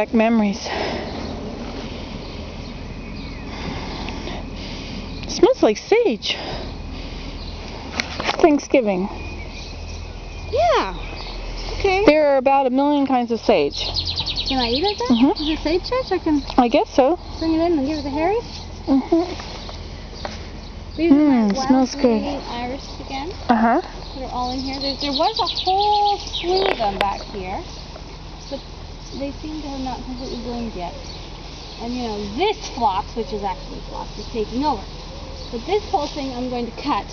back memories. It smells like sage. Thanksgiving. Yeah. Okay. There are about 1 million kinds of sage. Can I eat it then? Mhm. Is it sage church? I can I guess so. bring it in and give it to Harry. Mhm. These are my wild Smells good. green iris again. Uh-huh. They're all in here. There was a whole slew of them back here, but they seem to have not completely bloomed yet. And you know, this phlox, which is actually phlox, is taking over. But this whole thing I'm going to cut.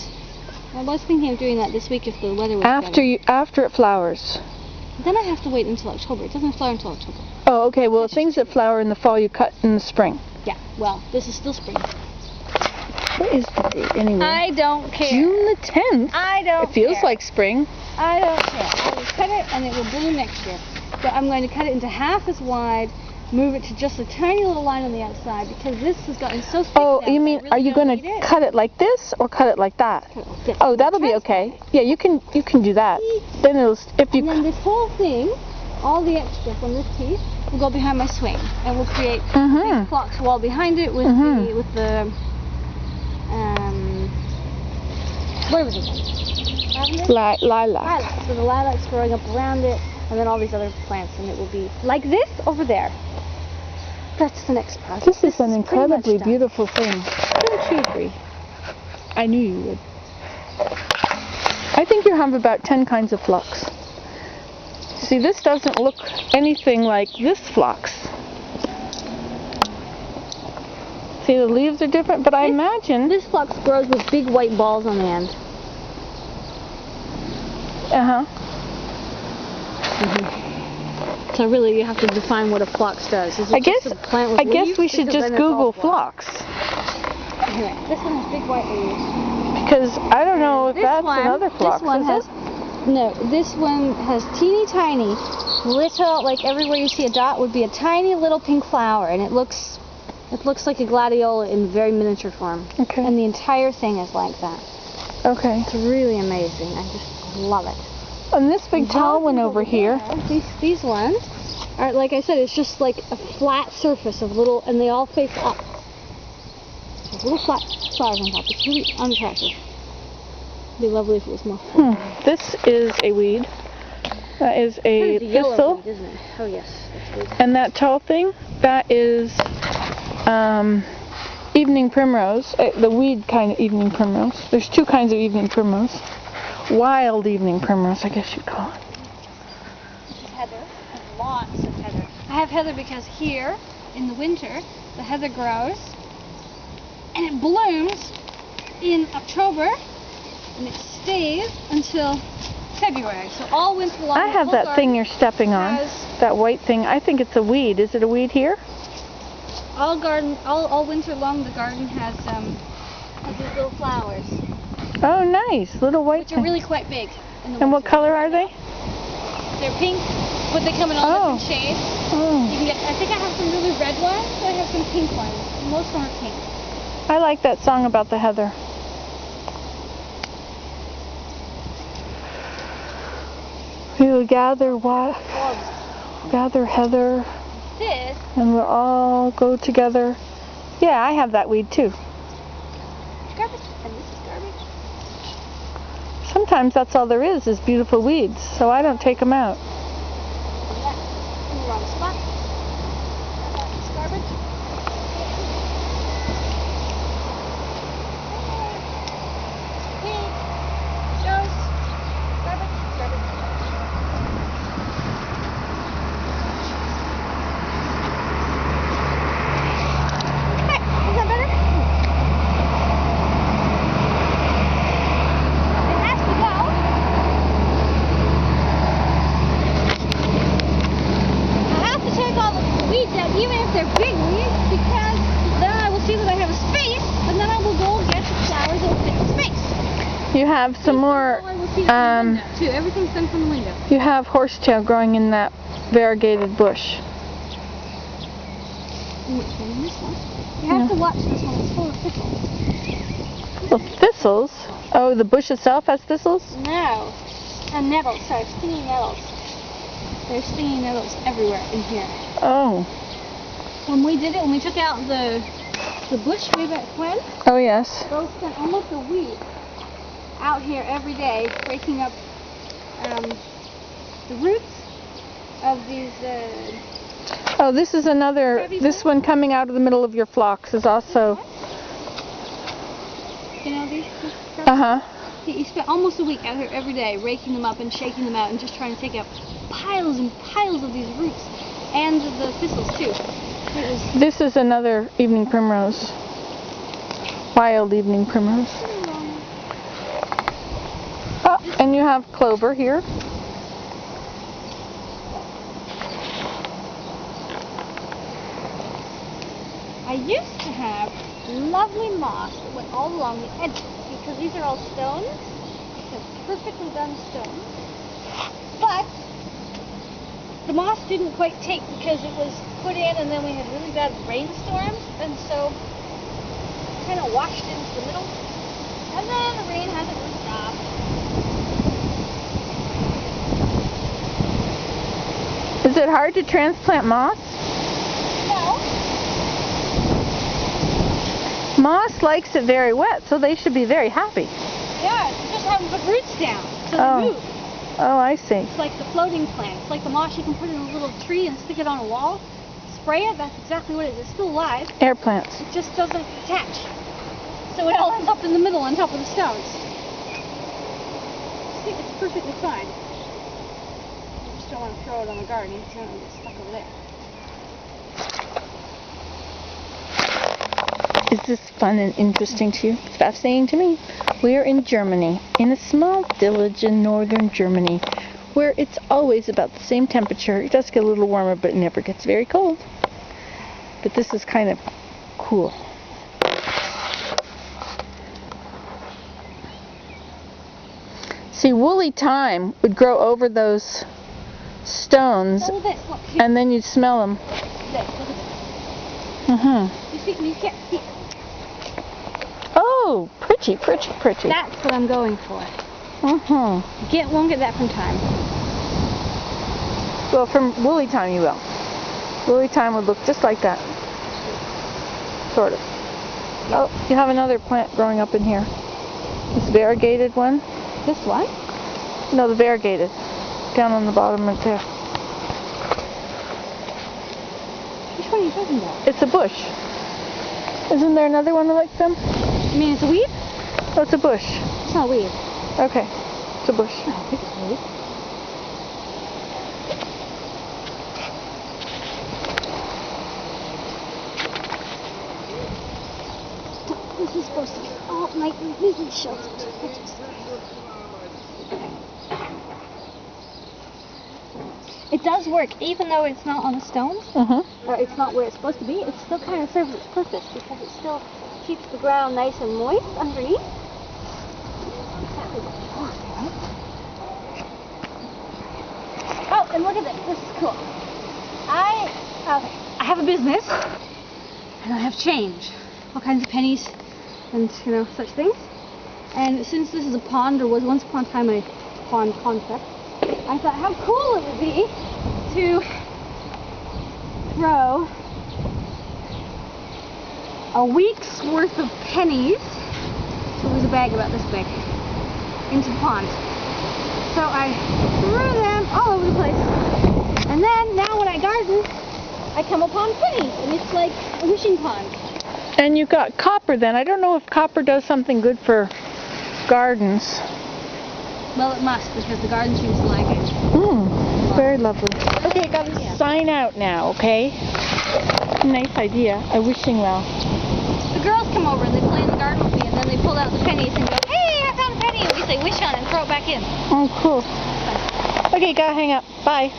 I was thinking of doing that this week if the weather was good. After it flowers. Then I have to wait until October. It doesn't flower until October. Oh, okay. Well, things that flower in the fall you cut in the spring. Yeah, well, this is still spring. What is the date anyway? I don't care. June the 10th. I don't It feels care. like spring. I don't care. I will cut it and it will bloom next year. So I'm going to cut it into half as wide, move it to just a tiny little line on the outside because this has gotten so thick Oh, now you that mean, I really are you don't going need it. to cut it like this or cut it like that? Yes. Oh, that'll be okay. Yeah, you can do that. Then it'll, if you And then this whole thing, all the extra from this piece, will go behind my swing and we'll create a big phlox wall behind it with the what was it? lilac. Lilacs. So the lilacs growing up around it, and then all these other plants, and it will be like this over there. That's the next project. This is an pretty incredibly much done. beautiful thing. Don't you agree? I knew you would. I think you have about 10 kinds of phlox. See, this doesn't look anything like this phlox. See, the leaves are different, but I imagine... This phlox grows with big white balls on the end. Uh-huh. So really, you have to define what a phlox does. Is it I guess just a plant with leaves? we should Because just then it's all Google phlox. Here, this one has big white leaves. Because I don't know if This that's one, another phlox, this one is has, it? no, this one has teeny tiny, little, like everywhere you see a dot would be a tiny little pink flower, and it looks like a gladiola in very miniature form. Okay. And the entire thing is like that. Okay. It's really amazing. I just love it. And this big tall one over here. These ones are, like I said, it's just like a flat surface of little, and they all face up. There's little flat flowers on top. It's really unattractive. It'd be lovely if it was more. This is a weed. That is a thistle. Weed, isn't it? Oh yes, that's weed. And that tall thing, that is evening primrose. The weed kind of evening primrose. There's 2 kinds of evening primrose. Wild evening primrose, I guess you'd call it. This is heather. I have lots of heather. I have heather because here, in the winter, the heather grows and it blooms in October and it stays until February. So all winter long. I have that thing you're stepping on. That white thing. I think it's a weed. Is it a weed here? All winter long the garden has these little flowers. Oh, nice. Little white Which are thing. really quite big. And what color are they? They're pink, but they come in all different shades. Oh. You can get, I think I have some really red ones, I have some pink ones. Most of them are pink. I like that song about the heather. We'll gather gather heather, This, and we'll all go together. Yeah, I have that weed too. garbage, and this is garbage. Sometimes that's all there is beautiful weeds, so I don't take them out. And that's in the wrong spot. That's garbage. Pink, goes, garbage, garbage. Hey, is that better? It has to go. I have to take all the weeds out, even if they're big weeds, because then I will see that I have a space, and then I will go get the flowers that fit the space. You have some more, I will see it from the window, too. Everything's done from the window. you have horsetail growing in that variegated bush. Which one? This one. You have to watch this one. It's full of thistles. Well, thistles? Oh, the bush itself has thistles? No. And nettles. Sorry, stinging nettles. There's stinging nettles everywhere in here. Oh. When we did it, when we took out the bush way back when, Oh, yes. Bo spent almost a week out here every day breaking up the roots of these. Oh, this is another. This one coming out of the middle of your phlox is also. You know these? Uh huh. He spent almost a week out here every day raking them up and shaking them out and just trying to take out piles and piles of these roots and the thistles too. It was This is another evening primrose. Wild evening primrose. Oh, and you have clover here. I used to have lovely moss that went all along the edges because these are all stones. They're perfectly done stones. But the moss didn't quite take because it was put in and then we had really bad rainstorms and so it kind of washed into the middle. And then the rain hasn't really stopped. Is it hard to transplant moss? No. Moss likes it very wet, so they should be very happy. Yeah, you just haven't put roots down. So Oh. they move. Oh, I see. It's like the floating plant. It's like the moss you can put in a little tree and stick it on a wall. Spray it, that's exactly what it is. It's still alive. Air plants. It just doesn't attach. So it all ends up in the middle on top of the stones. See, it's perfectly fine. I just don't want to throw it on the garden because then it'll get stuck over there. Is this fun and interesting to you? It's fascinating to me. We're in Germany, in a small village in northern Germany, where it's always about the same temperature. It does get a little warmer, but it never gets very cold. But this is kind of cool. See, woolly thyme would grow over those stones, So this, look, here, and then you'd smell them. this, look at this. Mm-hmm. You see, you can't see. Oh, pretty, pretty, pretty. That's what I'm going for. Mm-hmm. Won't get that from thyme. Well, from woolly thyme you will. Woolly thyme would look just like that. Sort of. Oh, you have another plant growing up in here. This variegated one. This one? No, the variegated. Down on the bottom right there. Which one are you talking about? It's a bush. Isn't there another one like them? I mean, it's a weed? Oh, it's a bush. It's not a weed. Okay. It's a bush. I don't think it's a weed. This is supposed to be all night completely sheltered. It does work, even though it's not on the stones, Mm-hmm. or it's not where it's supposed to be. It still kind of serves its purpose because it still keeps the ground nice and moist underneath. Exactly what you want, right? Oh, and look at this. This is cool. I have a business, and I have change, all kinds of pennies, and such things. And since this is a pond, or was once upon a time a pond concept, I thought how cool it would be to throw a week's worth of pennies, so it was a bag about this big, into the pond. So I threw them all over the place. And then now when I garden, I come upon pennies, and it's like a wishing pond. And you got copper then. I don't know if copper does something good for gardens. Well, it must, because the garden seems to like it. Very lovely. Okay, gotta sign out now, okay? Nice idea. A wishing well. The girls come over and they play in the garden with me, and then they pull out the pennies and go, "Hey, I found a penny!" And we say, "Wish on it," and throw it back in. Oh, cool. Okay, gotta hang up. Bye.